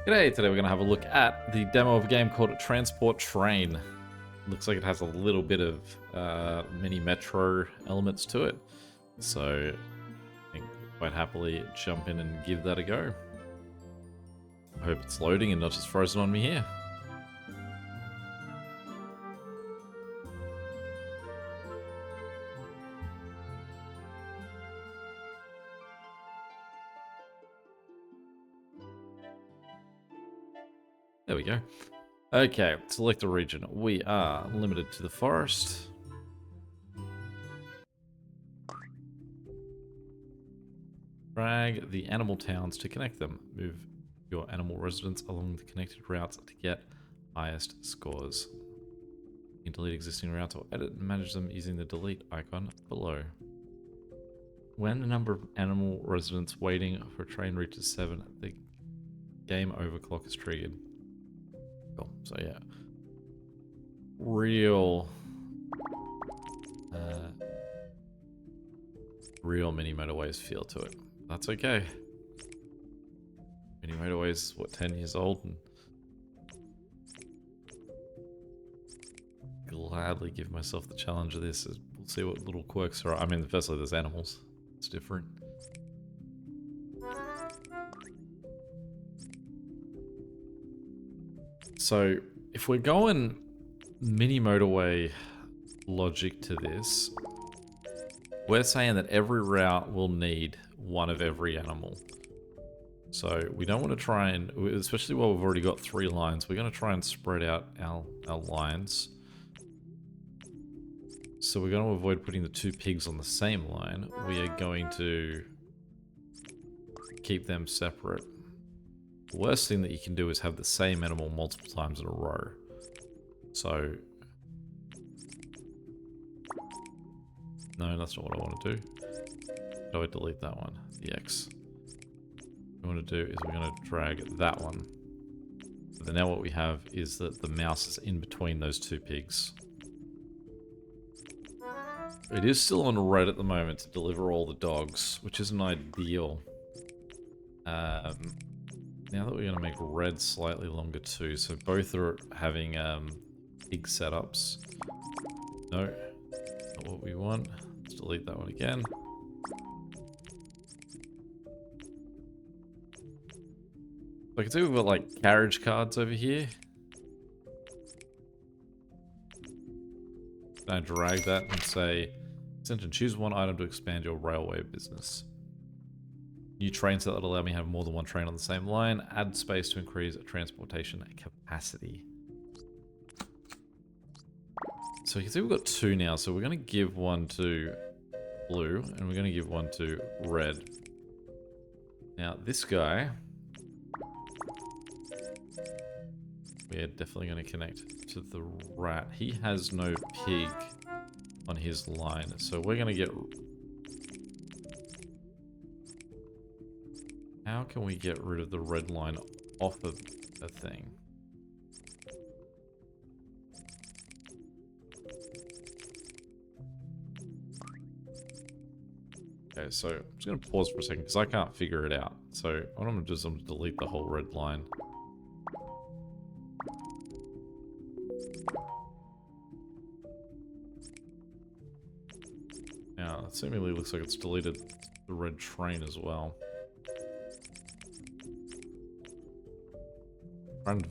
G'day, today we're going to have a look at the demo of a game called Transpawt Train. Looks like it has a little bit of mini metro elements to it. So I think we'll quite happily jump in and give that a go. I hope it's loading and not just frozen on me here. There we go. Okay, select a region. We are limited to the forest. Drag the animal towns to connect them. Move your animal residents along the connected routes to get highest scores. You can delete existing routes or edit and manage them using the delete icon below. When the number of animal residents waiting for a train reaches 7, the game overclock is triggered. Cool. So yeah, real mini motorways feel to it. That's okay. Mini motorways, what, 10 years old, and gladly give myself the challenge of this. We'll see what little quirks are. I mean, firstly, there's animals. It's different. So if we're going mini motorway logic to this, we're saying that every route will need one of every animal. So we don't want to try and, especially while we've already got 3 lines, we're going to try and spread out our lines. So we're going to avoid putting the 2 pigs on the same line. We are going to keep them separate. The worst thing that you can do is have the same animal multiple times in a row. So, no, that's not what I want to do. How do I delete that one? The X. What we want to do is we're going to drag that one. But then now what we have is that the mouse is in between those 2 pigs. It is still on red at the moment to deliver all the dogs, which isn't ideal. Now that we're going to make red slightly longer too, so both are having pig setups. No, not what we want. Let's delete that one again. So I can see we've got like carriage cards over here. Can I drag that and say, and choose one item to expand your railway business. New train set that allow me to have more than one train on the same line. Add space to increase transportation capacity. So you can see we've got 2 now. So we're going to give one to blue and we're going to give one to red. Now this guy, we're definitely going to connect to the rat. He has no pig on his line. So we're going to get... How can we get rid of the red line off of the thing? Okay, so I'm just going to pause for a second because I can't figure it out. So what I'm going to do is I'm going to delete the whole red line. Now, it seemingly looks like it's deleted the red train as well. Trying to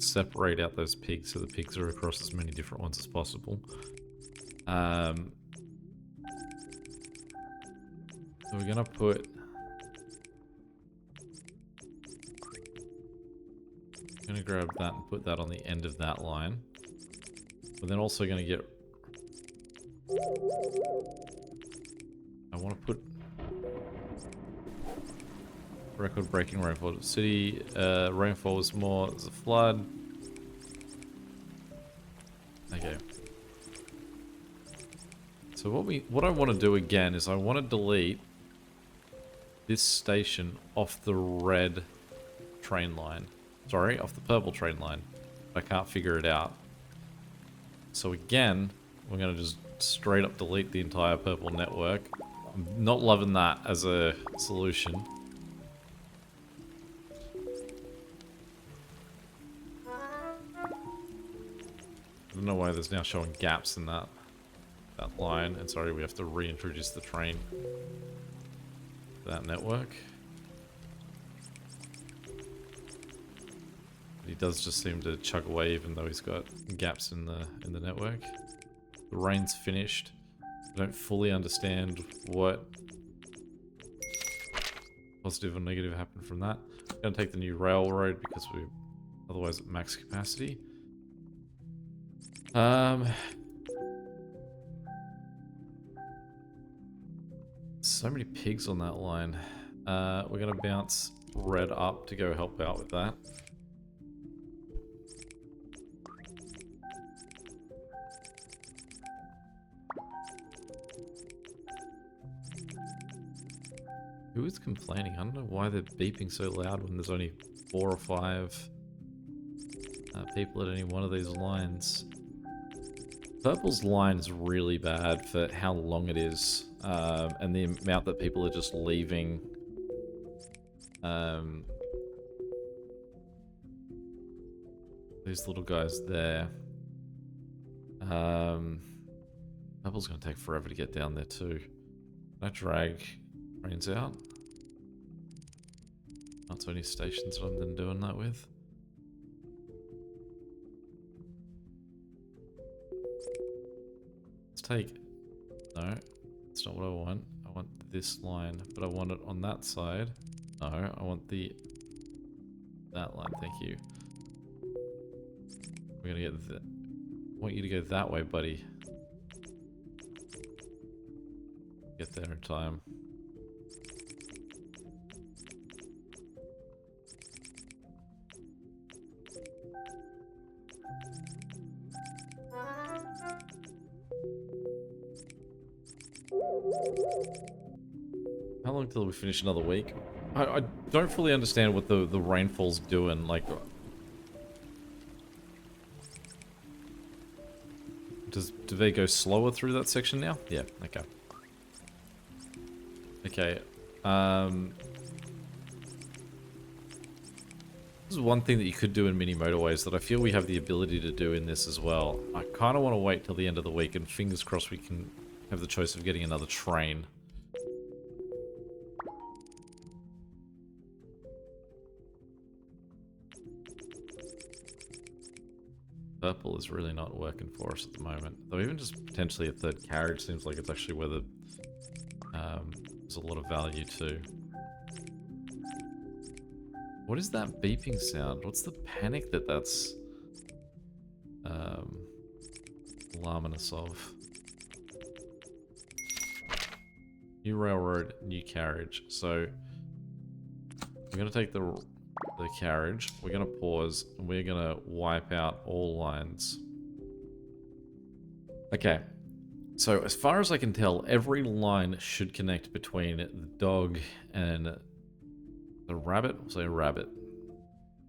separate out those pigs so the pigs are across as many different ones as possible. So we're gonna put... I'm gonna grab that and put that on the end of that line. But then also gonna get... I want to put... Record-breaking rainfall. City rainfall was more. There's a flood. Okay. So what I want to do again is I want to delete this station off the red train line. Sorry, off the purple train line. I can't figure it out. So again, we're going to just straight up delete the entire purple network. I'm not loving that as a solution. don't know why there's now showing gaps in that line. And sorry, we have to reintroduce the train to that network. But he does just seem to chug away even though he's got gaps in the network. The rain's finished. I don't fully understand what positive or negative happened from that. I'm going to take the new railroad because we're otherwise at max capacity. So many pigs on that line. We're going to bounce red up to go help out with that. Who is complaining? I don't know why they're beeping so loud when there's only 4 or 5 people at any one of these lines. Purple's line is really bad for how long it is, and the amount that people are just leaving. These little guys there. Purple's going to take forever to get down there too. Can I drag trains out? Not so many stations that I'm then doing that with. Let's take... No, that's not what I want. I want this line, but I want it on that side. No, I want that line, thank you. We're gonna get I want you to go that way, buddy. Get there in time. How long till we finish another week? I don't fully understand what the rainfall's doing. Like, do they go slower through that section now? Yeah. Okay. Okay. This is one thing that you could do in mini motorways that I feel we have the ability to do in this as well. I kind of want to wait till the end of the week, and fingers crossed we can have the choice of getting another train. Purple is really not working for us at the moment. Though even just potentially a third carriage seems like it's actually where the there's a lot of value too. What is that beeping sound? What's the panic that's alarming us of? New railroad, new carriage. So we're gonna take the carriage, we're gonna pause, and we're gonna wipe out all lines. Okay, so as far as I can tell, every line should connect between the dog and the rabbit. We'll say rabbit.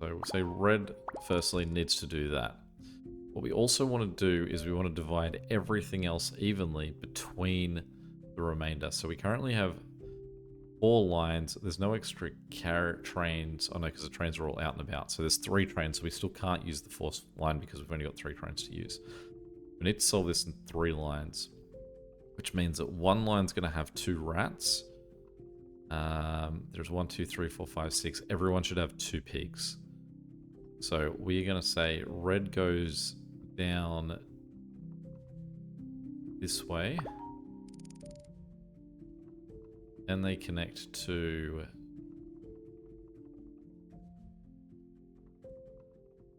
So we'll say red firstly needs to do that. What we also want to do is we want to divide everything else evenly between the remainder. So we currently have 4 lines. There's no extra trains. Oh no, because the trains are all out and about. So there's 3 trains, so we still can't use the 4th line because we've only got 3 trains to use. We need to solve this in 3 lines, which means that one line's going to have 2 rats. There's 1, 2, 3, 4, 5, 6. Everyone should have 2 pigs. So we're going to say red goes down this way. And they connect to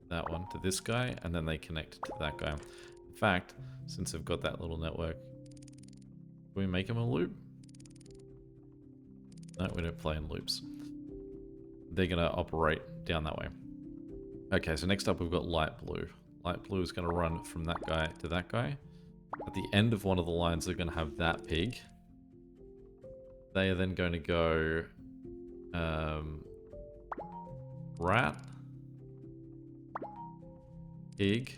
that one, to this guy, and then they connect to that guy. In fact, since they've got that little network, can we make them a loop? No, we don't play in loops. They're going to operate down that way. Okay, so next up we've got light blue. Light blue is going to run from that guy to that guy. At the end of one of the lines, they're going to have that pig. They are then going to go rat, pig,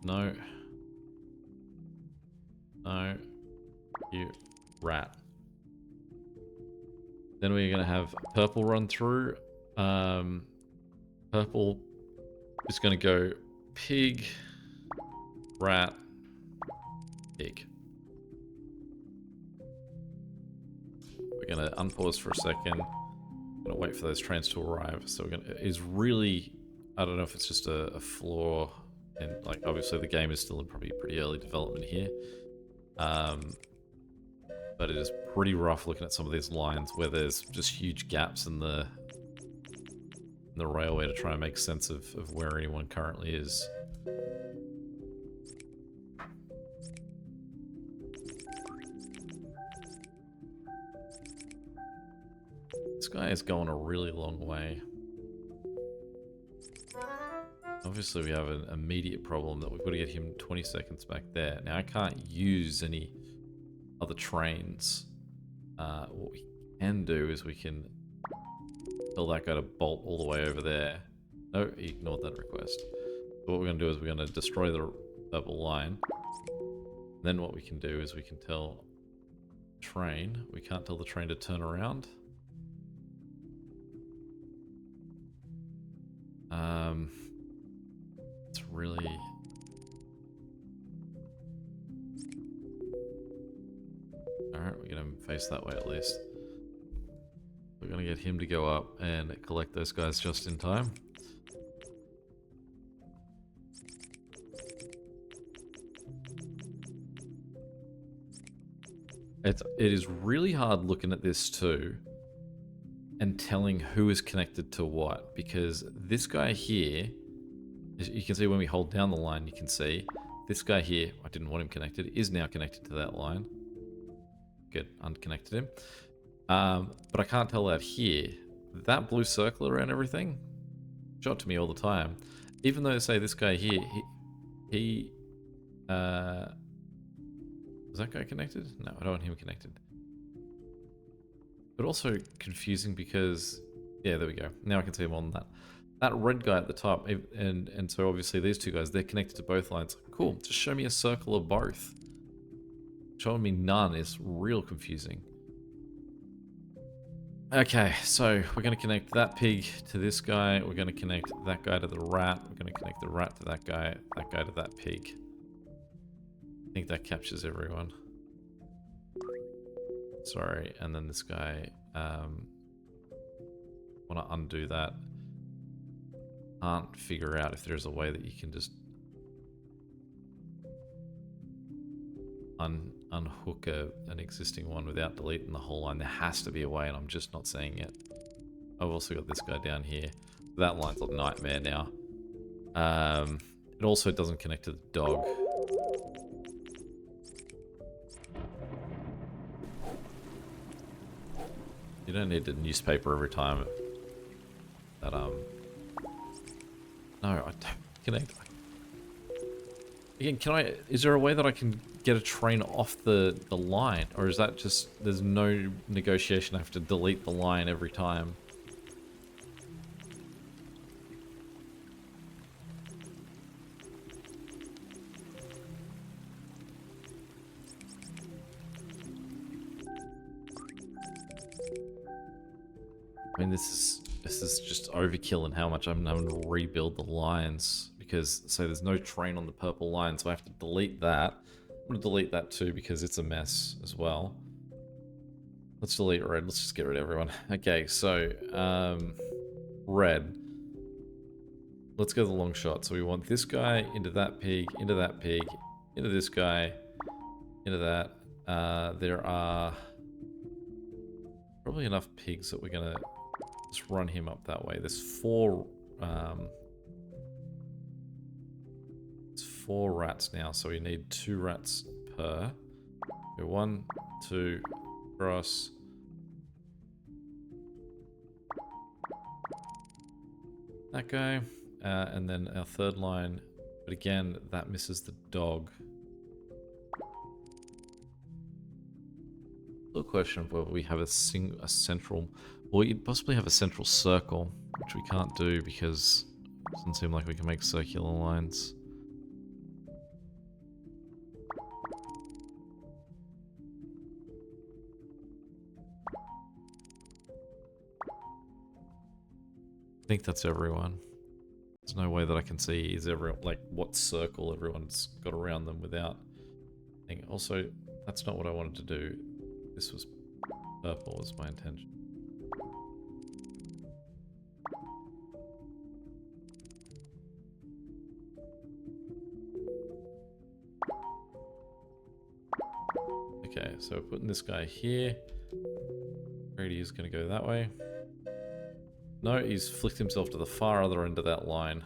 no, you, rat. Then we're going to have purple run through, purple, Just going to go pig, rat, pig. We're going to unpause for a second. Going to wait for those trains to arrive. So we're going to, is really, I don't know if it's just a flaw, and like obviously the game is still in probably pretty early development here. But it is pretty rough looking at some of these lines where there's just huge gaps in the railway to try and make sense of where anyone currently is. This guy is going a really long way. Obviously we have an immediate problem that we've got to get him 20 seconds back there. Now I can't use any other trains. What we can do is we can tell that guy to bolt all the way over there. No, he ignored that request. So what we're going to do is we're going to destroy the purple line. Then what we can do is we can tell the train. We can't tell the train to turn around. It's really... Alright, we're going to face that way at least. We're going to get him to go up and collect those guys just in time. It is really hard looking at this too and telling who is connected to what, because this guy here, you can see when we hold down the line, you can see this guy here, I didn't want him connected, is now connected to that line. Good, unconnected him. But I can't tell that here. That blue circle around everything, shot to me all the time. Even though, say, this guy here, is that guy connected? No, I don't want him connected. But also confusing because, yeah, there we go. Now I can see more than that. That red guy at the top, and so obviously these two guys, they're connected to both lines. Cool, just show me a circle of both. Showing me none is real confusing. Okay, so we're going to connect that pig to this guy. We're going to connect that guy to the rat. We're going to connect the rat to that guy to that pig. I think that captures everyone. Sorry, and then this guy, want to undo that. Can't figure out if there's a way that you can just unhook an existing one without deleting the whole line. There has to be a way, and I'm just not seeing it. I've also got this guy down here. That line's a nightmare now. It also doesn't connect to the dog. You don't need a newspaper every time that, no, I don't connect. Again, is there a way that I can get a train off the line? Or is that just, there's no negotiation, I have to delete the line every time? I mean, this is just overkill in how much I'm having to rebuild the lines, because, say, there's no train on the purple line, so I have to delete that. I'm going to delete that too, because it's a mess as well. Let's delete red. Let's just get rid of everyone. Okay, so, red. Let's go the long shot. So we want this guy into that pig, into this guy, into that. There are probably enough pigs that we're going to just run him up that way. There's four rats now, so we need 2 rats per. So 1, 2, cross. That guy, and then our third line, but again, that misses the dog. Still a question of whether we have a central, or you'd possibly have a central circle, which we can't do because it doesn't seem like we can make circular lines. I think that's everyone. There's no way that I can see is everyone, like, what circle everyone's got around them without... Also, that's not what I wanted to do. This was purple was my intention. Okay, so we're putting this guy here. Grady is going to go that way. No, he's flicked himself to the far other end of that line.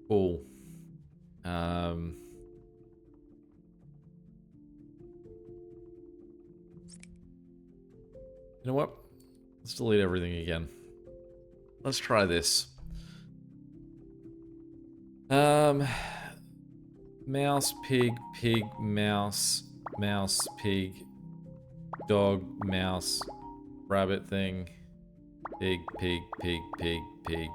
Cool. You know what? Let's delete everything again. Let's try this. Mouse, pig, pig, mouse, mouse, pig, dog, mouse, rabbit thing, pig, pig, pig, pig, pig.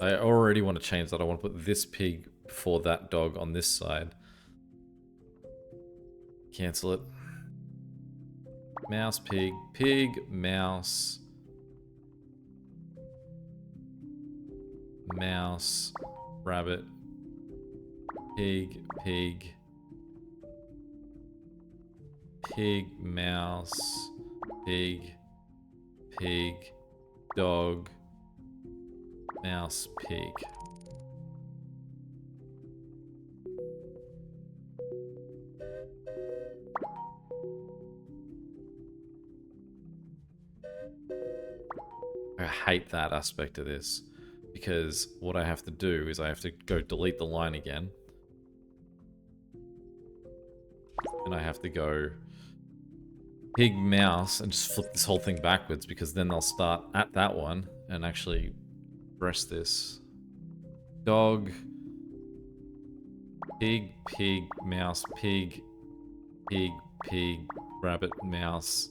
I already want to change that. I want to put this pig before that dog on this side. Cancel it. Mouse, pig, pig, mouse, mouse, rabbit, pig, pig, pig, mouse, pig, pig, dog, mouse, pig. I hate that aspect of this, because what I have to do is I have to go delete the line again. And I have to go pig mouse and just flip this whole thing backwards, because then they'll start at that one and actually press this. Dog, pig, pig, mouse, pig, pig, pig, rabbit, mouse,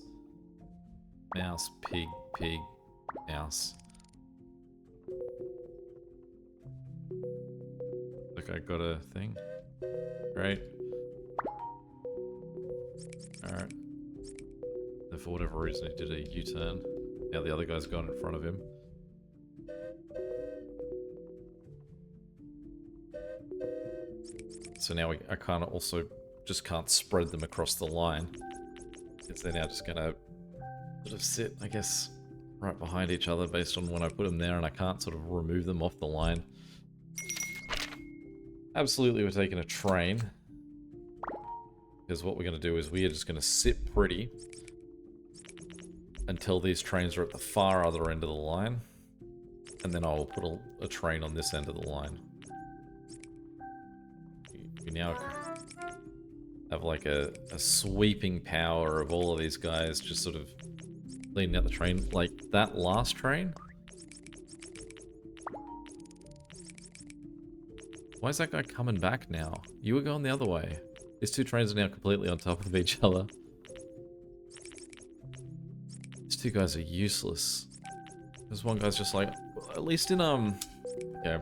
mouse, pig, pig, mouse. Look, I got a thing. Great. Alright. And for whatever reason he did a U-turn. Now the other guy's gone in front of him. So now I kind of also just can't spread them across the line. Because they're now just gonna sort of sit, I guess, right behind each other based on when I put them there, and I can't sort of remove them off the line. Absolutely, we're taking a train. Because what we're going to do is we are just going to sit pretty until these trains are at the far other end of the line. And then I'll put a train on this end of the line. We now have like a sweeping power of all of these guys just sort of leading out the train. Like that last train? Why is that guy coming back now? You were going the other way. These two trains are now completely on top of each other. These two guys are useless. This one guy's just like, at least in, okay.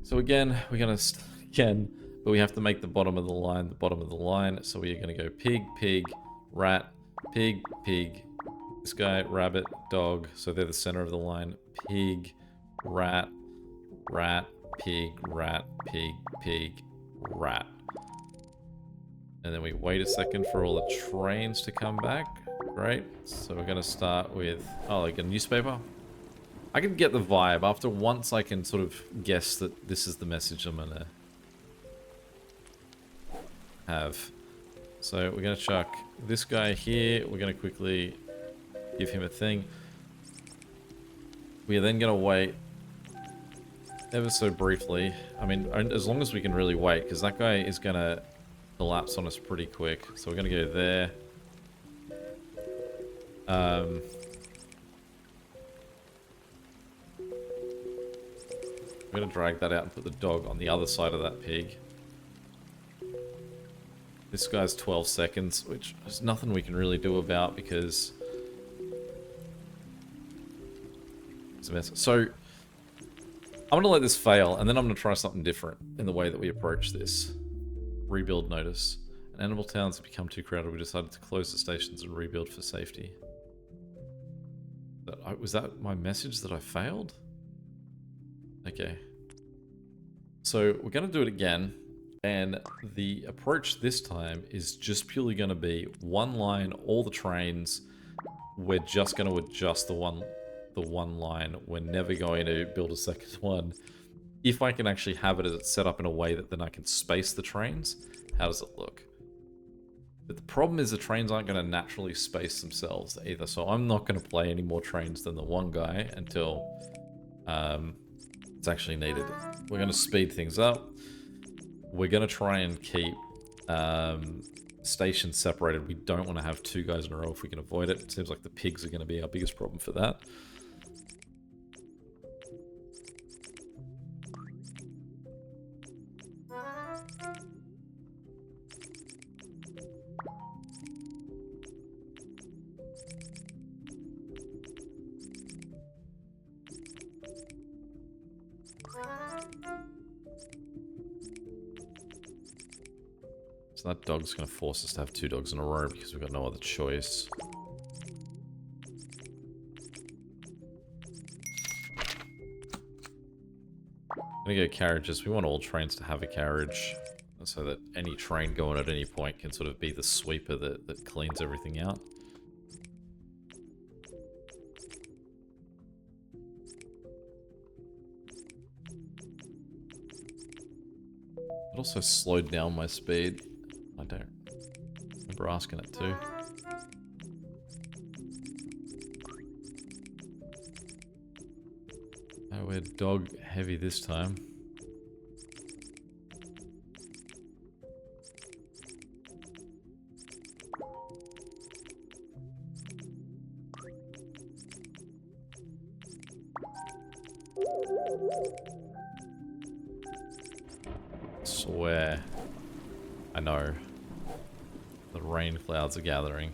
So again, we're gonna, again, but we have to make the bottom of the line, so we are gonna go pig, pig, rat, pig, pig, this guy, rabbit, dog, so they're the center of the line, pig, rat, rat, pig, rat, pig, pig, rat. And then we wait a second for all the trains to come back. Great. So we're going to start with, oh, like a newspaper. I can get the vibe. After once I can sort of guess that this is the message I'm going to have. So we're going to chuck this guy here. We're going to quickly give him a thing. We are then going to wait ever so briefly. I mean, as long as we can really wait, because that guy is going to collapse on us pretty quick. So we're going to go there. I'm going to drag that out and put the dog on the other side of that pig. This guy's 12 seconds, which there's nothing we can really do about because it's a mess. So I'm going to let this fail, and then I'm going to try something different in the way that we approach this. Rebuild notice. An animal towns have become too crowded. We decided to close the stations and rebuild for safety. Was that my message that I failed? Okay. So we're going to do it again. And the approach this time is just purely going to be one line, all the trains. We're just going to adjust the one line. We're never going to build a second one. If I can actually have it as it's set up in a way that then I can space the trains, how does it look? But the problem is the trains aren't going to naturally space themselves either, so I'm not going to play any more trains than the one guy until it's actually needed. We're going to speed things up. We're going to try and keep stations separated. We don't want to have two guys in a row if we can avoid it. It seems like the pigs are going to be our biggest problem for that. So that dog's going to force us to have two dogs in a row because we've got no other choice. I'm going to go carriages. We want all trains to have a carriage so that any train going at any point can sort of be the sweeper that cleans everything out. It also slowed down my speed. I don't remember asking it to. Oh, we're dog heavy this time. Swear. I know. The rain clouds are gathering.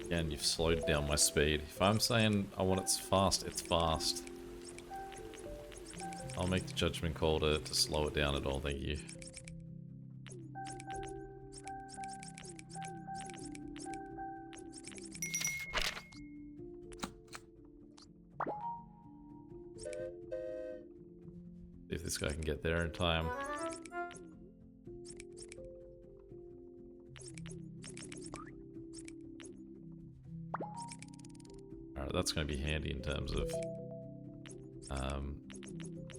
Again, you've slowed down my speed. If I'm saying I want it fast, it's fast. I'll make the judgment call to slow it down at all, thank you. See if this guy can get there in time. Alright, that's going to be handy in terms of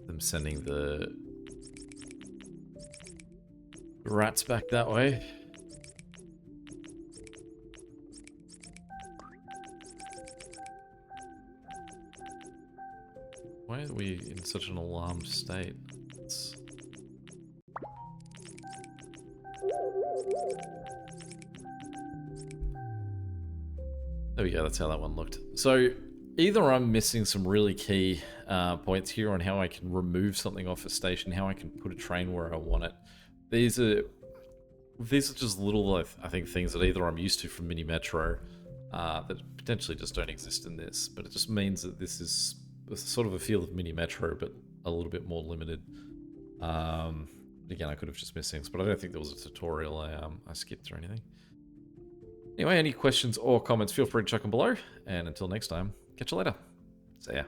them sending the rats back that way. Why are we in such an alarmed state? There we go, that's how that one looked. So, either I'm missing some really key points here on how I can remove something off a station, how I can put a train where I want it. These are just little, I think, things that either I'm used to from Mini Metro that potentially just don't exist in this, but it just means that this is sort of a feel of Mini Metro, but a little bit more limited. Again, I could have just missed things, but I don't think there was a tutorial I skipped or anything. Anyway, any questions or comments, feel free to chuck them below, and until next time, catch you later. See ya.